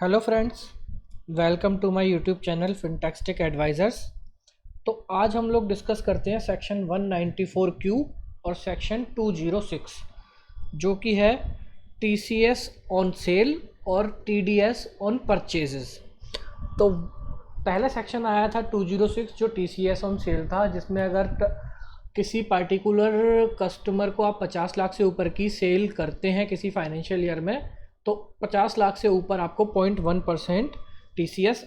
Hello friends, welcome to my YouTube channel Fintextic advisors. तो आज हम लोग डिस्कस करते हैं सेक्शन 194Q और सेक्शन 206 जो कि है टीसीएस ऑन सेल और टीडीएस ऑन परचेजेस। तो पहला सेक्शन आया था 206 जो टीसीएस ऑन सेल था, जिसमें अगर किसी पार्टिकुलर कस्टमर को आप 50 लाख से ऊपर की सेल करते हैं किसी फाइनेंशियल ईयर में, तो 50 लाख से ऊपर आपको 0.1% टीसीएस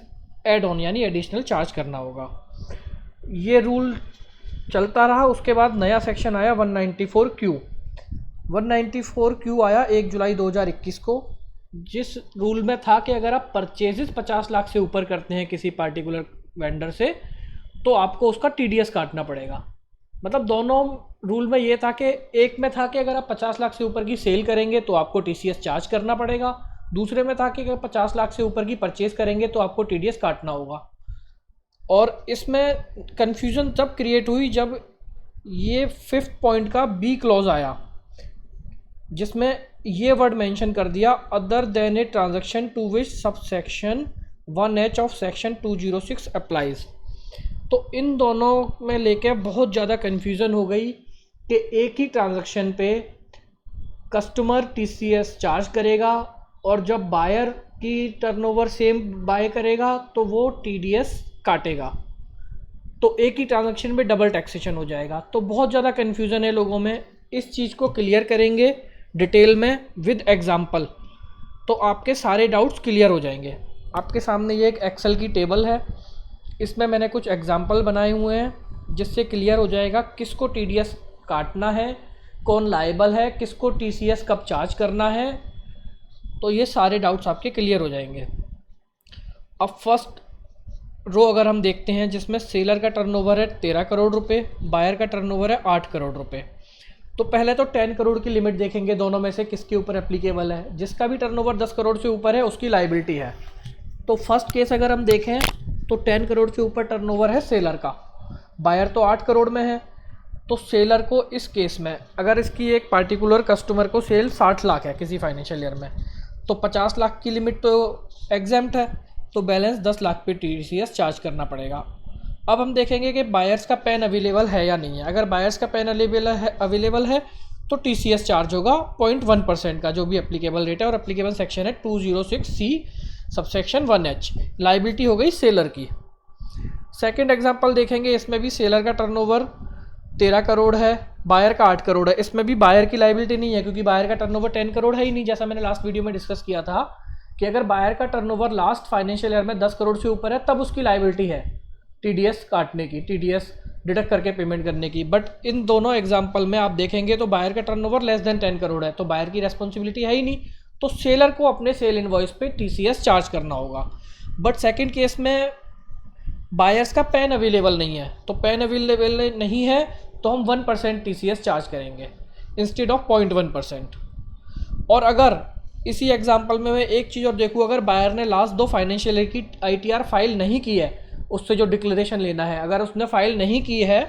एड ऑन यानी एडिशनल चार्ज करना होगा। ये रूल चलता रहा। उसके बाद नया सेक्शन आया 194Q। 194Q आया 1 जुलाई 2021 को, जिस रूल में था कि अगर आप परचेजेस 50 लाख से ऊपर करते हैं किसी पार्टिकुलर वेंडर से तो आपको उसका टीडीएस काटना पड़ेगा। मतलब दोनों रूल में ये था कि एक में था कि अगर आप 50 लाख से ऊपर की सेल करेंगे तो आपको टीसीएस चार्ज करना पड़ेगा, दूसरे में था कि अगर 50 लाख से ऊपर की परचेज करेंगे तो आपको टीडीएस काटना होगा। और इसमें कन्फ्यूजन तब क्रिएट हुई जब ये 5th पॉइंट का बी क्लॉज आया, जिसमें ये वर्ड मेंशन कर दिया other than a transaction to which subsection 1H of section 206 applies. तो इन दोनों में लेके बहुत ज़्यादा कन्फ्यूज़न हो गई कि एक ही ट्रांजैक्शन पे कस्टमर टीसीएस चार्ज करेगा और जब बायर की टर्नओवर सेम बाय करेगा तो वो टीडीएस काटेगा। तो एक ही ट्रांजैक्शन में डबल टैक्सेशन हो जाएगा। तो बहुत ज़्यादा कन्फ्यूज़न है लोगों में। इस चीज़ को क्लियर करेंगे डिटेल में विद एग्जाम्पल, तो आपके सारे डाउट्स क्लियर हो जाएंगे। आपके सामने ये एक एक्सेल की टेबल है, इसमें मैंने कुछ एग्जाम्पल बनाए हुए हैं जिससे क्लियर हो जाएगा किसको टीडीएस काटना है, कौन लायबल है, किसको टीसीएस कब चार्ज करना है। तो ये सारे डाउट्स आपके क्लियर हो जाएंगे। अब फर्स्ट रो अगर हम देखते हैं, जिसमें सेलर का टर्नओवर है 13 करोड़ रुपए, बायर का टर्नओवर है 8 करोड़ रुपए। तो पहले तो 10 करोड़ की लिमिट देखेंगे दोनों में से किसके ऊपर एप्लीकेबल है। जिसका भी टर्नओवर 10 करोड़ से ऊपर है उसकी लायबिलिटी है। तो फर्स्ट केस अगर हम देखें तो 10 करोड़ से ऊपर टर्नओवर है सेलर का, बायर तो 8 करोड़ में है। तो सेलर को इस केस में अगर इसकी एक पार्टिकुलर कस्टमर को सेल 60 लाख है किसी फाइनेंशियल ईयर में, तो 50 लाख की लिमिट तो एग्जेम्प्ट है, तो बैलेंस 10 लाख पे टीसीएस चार्ज करना पड़ेगा। अब हम देखेंगे कि बायर्स का पैन अवेलेबल है या नहीं है। अगर बायर्स का पैन अवेलेबल है तो टीसीएस चार्ज होगा 0.1% का, जो भी एप्लीकेबल रेट है, और एप्लीकेबल सेक्शन है 206C सबसेक्शन 1H। लाइबिलिटी हो गई सेलर की। सेकंड एग्जांपल देखेंगे, इसमें भी सेलर का टर्नओवर 13 करोड़ है, बायर का 8 करोड़ है। इसमें भी बायर की लाइबिलिटी नहीं है क्योंकि बायर का टर्नओवर 10 करोड़ है ही नहीं। जैसा मैंने लास्ट वीडियो में डिस्कस किया था कि अगर बायर का टर्नओवर लास्ट फाइनेंशियल ईयर में 10 करोड़ से ऊपर है तब उसकी लाइबिलिटी है टीडीएस काटने की, टीडीएस डिडक्ट करके पेमेंट करने की। बट इन दोनों एग्जाम्पल में आप देखेंगे तो बायर का टर्नओवर लेस देन 10 करोड़ है, तो बायर की रेस्पॉन्सिबिलिटी है ही नहीं, तो सेलर को अपने सेल इनवॉइस पे टीसीएस चार्ज करना होगा। बट सेकंड केस में बायर्स का पैन अवेलेबल नहीं है, तो पैन अवेलेबल नहीं है तो हम 1% टीसीएस चार्ज करेंगे इंस्टेड ऑफ 0.1%। और अगर इसी एग्जांपल में मैं एक चीज़ और देखूँ, अगर बायर ने लास्ट 2 फाइनेंशियल ईयर की आईटीआर फाइल नहीं की है, उससे जो डिक्लेरेशन लेना है अगर उसने फाइल नहीं की है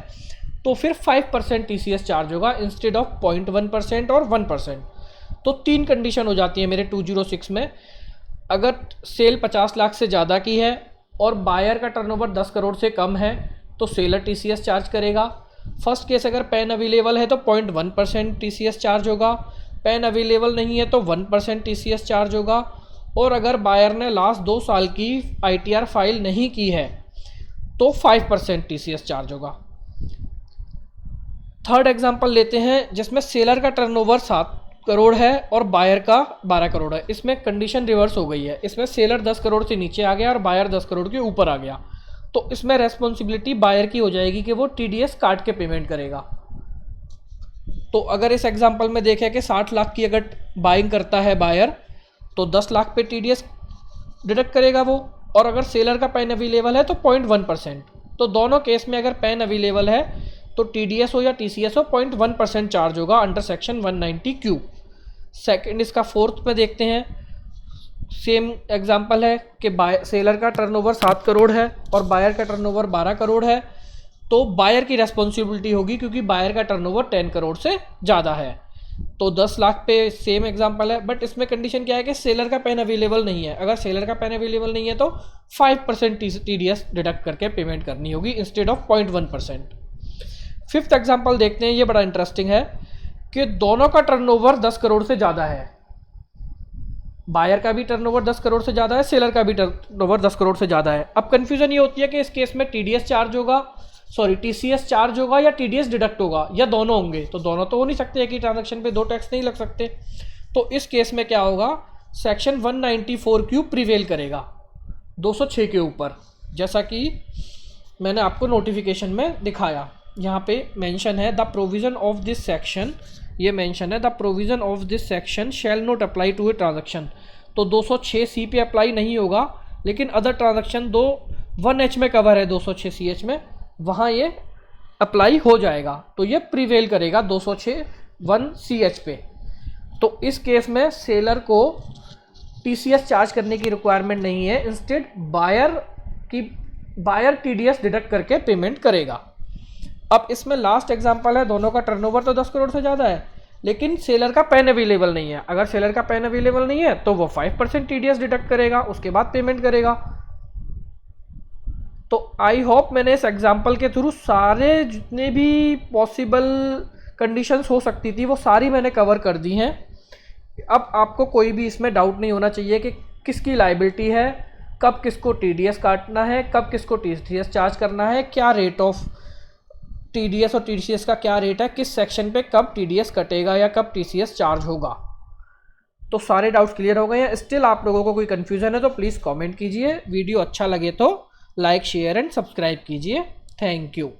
तो फिर 5% टीसीएस चार्ज होगा इंस्टेड ऑफ 0.1% और 1%। तो 3 कंडीशन हो जाती है मेरे 206 में। अगर सेल 50 लाख से ज़्यादा की है और बायर का टर्नओवर 10 करोड़ से कम है तो सेलर टीसीएस चार्ज करेगा। फर्स्ट केस अगर पैन अवेलेबल है तो 0.1% टीसीएस चार्ज होगा, पैन अवेलेबल नहीं है तो 1% टीसीएस चार्ज होगा, और अगर बायर ने लास्ट 2 साल की आईटीआर फाइल नहीं की है तो 5% टीसीएस चार्ज होगा। थर्ड एग्जांपल लेते हैं, जिसमें सेलर का टर्नओवर 7 करोड़ है और बायर का 12 करोड़ है। इसमें कंडीशन रिवर्स हो गई है, इसमें सेलर 10 करोड़ से नीचे आ गया और बायर 10 करोड़ के ऊपर आ गया। तो इसमें रेस्पॉन्सिबिलिटी बायर की हो जाएगी कि वो टीडीएस काट के पेमेंट करेगा। तो अगर इस एग्जांपल में देखें कि 60 लाख की अगर बाइंग करता है बायर तो 10 लाख पे टीडीएस डिडक्ट करेगा वो, और अगर सेलर का पैन अवेलेबल है तो 0.1%। तो दोनों केस में अगर पैन अवेलेबल है तो टीडीएस हो या टीसीएस हो 0.1% चार्ज होगा अंडर सेक्शन 190Q। सेकंड इसका फोर्थ में देखते हैं, सेम एग्जांपल है कि सेलर का टर्नओवर 7 करोड़ है और बायर का टर्नओवर 12 करोड़ है, तो बायर की रेस्पॉन्सिबिलिटी होगी क्योंकि बायर का टर्नओवर 10 करोड़ से ज़्यादा है। तो 10 लाख पे सेम एग्जांपल है, बट इसमें कंडीशन क्या है कि सेलर का पेन अवेलेबल नहीं है। अगर सेलर का पेन अवेलेबल नहीं है तो 5% TDS डिडक्ट करके पेमेंट करनी होगी इंस्टेड ऑफ 0.1%। फिफ्थ एग्जांपल देखते हैं, ये बड़ा इंटरेस्टिंग है कि दोनों का टर्नओवर 10 करोड़ से ज़्यादा है। बायर का भी टर्नओवर 10 करोड़ से ज़्यादा है, सेलर का भी टर्नओवर 10 करोड़ से ज़्यादा है। अब कन्फ्यूजन ये होती है कि इस केस में TDS चार्ज होगा, सॉरी TCS चार्ज होगा या TDS डिडक्ट होगा, या दोनों होंगे। तो दोनों तो हो नहीं सकते, एक ही ट्रांजैक्शन पे 2 टैक्स नहीं लग सकते। तो इस केस में क्या होगा, सेक्शन 194Q प्रिवेल करेगा 206 के ऊपर, जैसा कि मैंने आपको नोटिफिकेशन में दिखाया। यहाँ पे मेंशन है the provision of this section, ये मेंशन है the provision of this section shall not apply to a transaction. तो 206C पे अप्लाई नहीं होगा, लेकिन अदर ट्रांजैक्शन 1H में कवर है 206CH में, वहाँ ये अप्लाई हो जाएगा। तो ये प्रिवेल करेगा 206(1)CH पे। तो इस केस में सेलर को TCS चार्ज करने की रिक्वायरमेंट नहीं है, इंस्टेड बायर TDS डिडक्ट करके पेमेंट करेगा। अब इसमें लास्ट एग्जांपल है, दोनों का टर्नओवर तो 10 करोड़ से ज़्यादा है, लेकिन सेलर का पेन अवेलेबल नहीं है। अगर सेलर का पेन अवेलेबल नहीं है तो वो 5% TDS डिडक्ट करेगा, उसके बाद पेमेंट करेगा। तो आई होप मैंने इस एग्जांपल के थ्रू सारे जितने भी पॉसिबल कंडीशंस हो सकती थी वो सारी मैंने कवर कर दी हैं। अब आपको कोई भी इसमें डाउट नहीं होना चाहिए कि किसकी लायबिलिटी है, कब किसको TDS काटना है, कब किसको TCS चार्ज करना है, क्या रेट ऑफ TDS और TCS का क्या रेट है, किस सेक्शन पे कब TDS कटेगा या कब TCS चार्ज होगा। तो सारे डाउट्स क्लियर हो गए हैं। स्टिल आप लोगों को कोई कन्फ्यूजन है तो प्लीज़ कमेंट कीजिए। वीडियो अच्छा लगे तो लाइक शेयर एंड सब्सक्राइब कीजिए। Thank you.